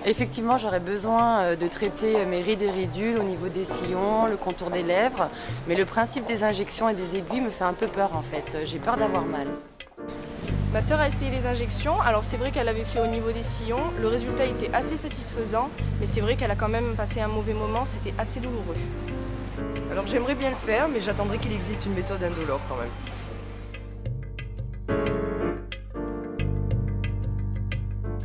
Effectivement, j'aurais besoin de traiter mes rides et ridules au niveau des sillons, le contour des lèvres. Mais le principe des injections et des aiguilles me fait un peu peur en fait. J'ai peur d'avoir mal. Ma sœur a essayé les injections, alors c'est vrai qu'elle avait fait au niveau des sillons, le résultat était assez satisfaisant, mais c'est vrai qu'elle a quand même passé un mauvais moment, c'était assez douloureux. Alors j'aimerais bien le faire, mais j'attendrai qu'il existe une méthode indolore quand même.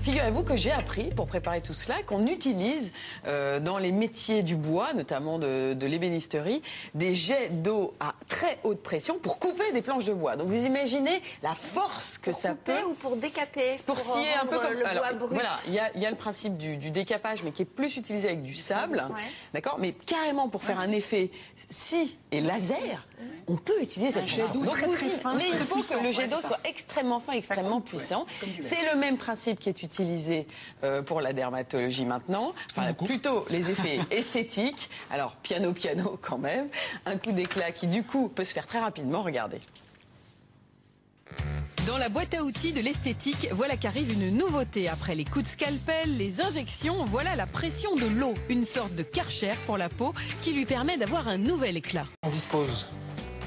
Figurez-vous que j'ai appris, pour préparer tout cela, qu'on utilise dans les métiers du bois, notamment de l'ébénisterie, des jets d'eau à très haute pression pour couper des planches de bois. Donc vous imaginez la force que ça peut... Pour couper ou pour décaper? Pour scier un peu comme... le bois brut. Voilà, il y a le principe du décapage, mais qui est plus utilisé avec du sable, d'accord? Mais carrément pour faire un effet scie et laser, on peut utiliser cette jet d'eau. Mais il faut que le jet d'eau soit extrêmement fin, extrêmement puissant. C'est le même principe qui est utilisé pour la dermatologie maintenant, enfin plutôt les effets esthétiques. Alors piano quand même, un coup d'éclat qui du coup peut se faire très rapidement, regardez. Dans la boîte à outils de l'esthétique, voilà qu'arrive une nouveauté. Après les coups de scalpel, les injections, voilà la pression de l'eau. Une sorte de Karcher pour la peau qui lui permet d'avoir un nouvel éclat. On dispose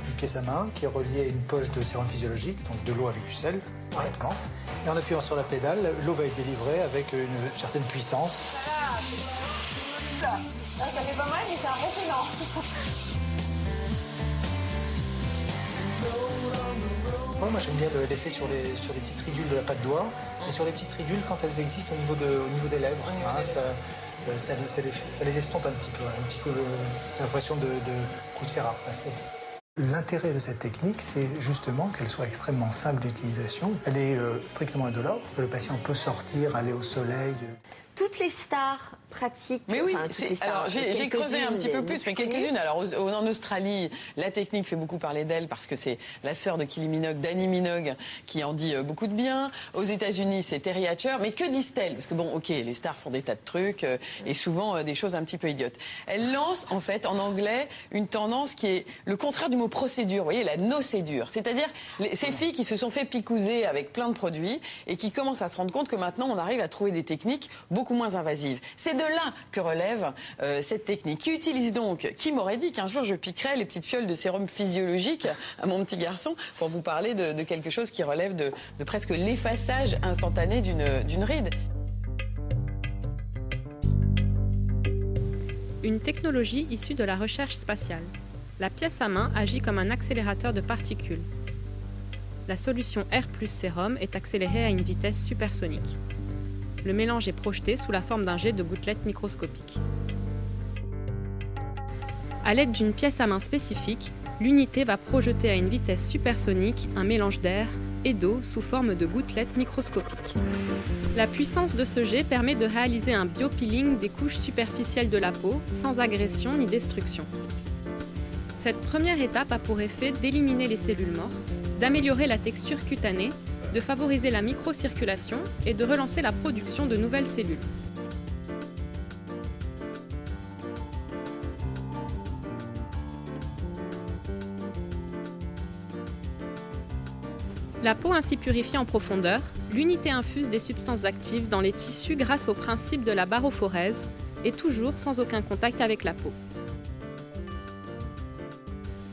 d'une pièce à main qui est reliée à une poche de sérum physiologique, donc de l'eau avec du sel, honnêtement. Et en appuyant sur la pédale, l'eau va être délivrée avec une certaine puissance. Voilà. Ça fait pas mal, mais c'est impressionnant. Moi j'aime bien l'effet sur les petites ridules de la patte d'oie et sur les petites ridules quand elles existent au niveau des lèvres. Ça les estompe un petit peu, l'impression de coup de fer à repasser. L'intérêt de cette technique, c'est justement qu'elle soit extrêmement simple d'utilisation. Elle est strictement indolore, que le patient peut sortir, aller au soleil. Toutes les stars pratiques. Mais oui, enfin, toutes les stars, alors j'ai creusé un petit peu plus, mais quelques-unes. Alors en Australie, la technique fait beaucoup parler d'elle parce que c'est la sœur de Kylie Minogue, Dani Minogue, qui en dit beaucoup de bien. Aux États-Unis, c'est Terry Hatcher. Mais que disent-elles? Parce que bon, ok, les stars font des tas de trucs et souvent des choses un petit peu idiotes. Elle lance en fait en anglais une tendance qui est le contraire du mot procédure. Vous voyez, la nocédure. C'est-à-dire ces filles qui se sont fait picouser avec plein de produits et qui commencent à se rendre compte que maintenant on arrive à trouver des techniques beaucoup moins invasives. C'est de là que relève cette technique, qui utilise donc, qui m'aurait dit qu'un jour je piquerais les petites fioles de sérum physiologique à mon petit garçon pour vous parler de quelque chose qui relève de presque l'effaçage instantané d'une ride. Une technologie issue de la recherche spatiale. La pièce à main agit comme un accélérateur de particules. La solution Air plus sérum est accélérée à une vitesse supersonique. Le mélange est projeté sous la forme d'un jet de gouttelettes microscopiques. À l'aide d'une pièce à main spécifique, l'unité va projeter à une vitesse supersonique un mélange d'air et d'eau sous forme de gouttelettes microscopiques. La puissance de ce jet permet de réaliser un biopeeling des couches superficielles de la peau sans agression ni destruction. Cette première étape a pour effet d'éliminer les cellules mortes, d'améliorer la texture cutanée, de favoriser la microcirculation et de relancer la production de nouvelles cellules. La peau ainsi purifiée en profondeur, l'unité infuse des substances actives dans les tissus grâce au principe de la barophorèse et toujours sans aucun contact avec la peau.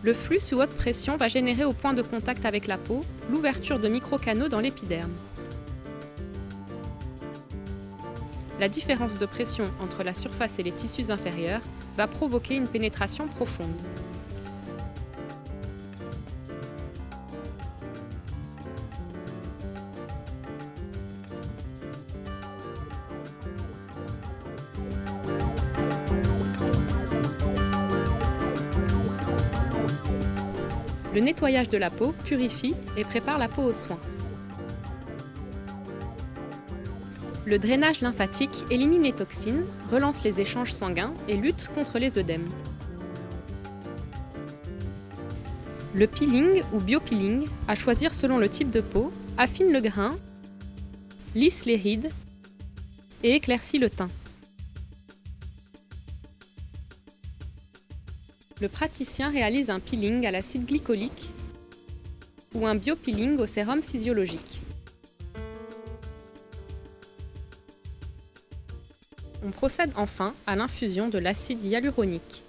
Le flux sous haute pression va générer au point de contact avec la peau l'ouverture de microcanaux dans l'épiderme. La différence de pression entre la surface et les tissus inférieurs va provoquer une pénétration profonde. Le nettoyage de la peau purifie et prépare la peau aux soins. Le drainage lymphatique élimine les toxines, relance les échanges sanguins et lutte contre les œdèmes. Le peeling ou biopeeling, à choisir selon le type de peau, affine le grain, lisse les rides et éclaircit le teint. Le praticien réalise un peeling à l'acide glycolique ou un biopeeling au sérum physiologique. On procède enfin à l'infusion de l'acide hyaluronique.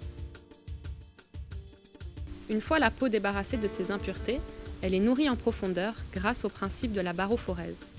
Une fois la peau débarrassée de ses impuretés, elle est nourrie en profondeur grâce au principe de la barophorèse.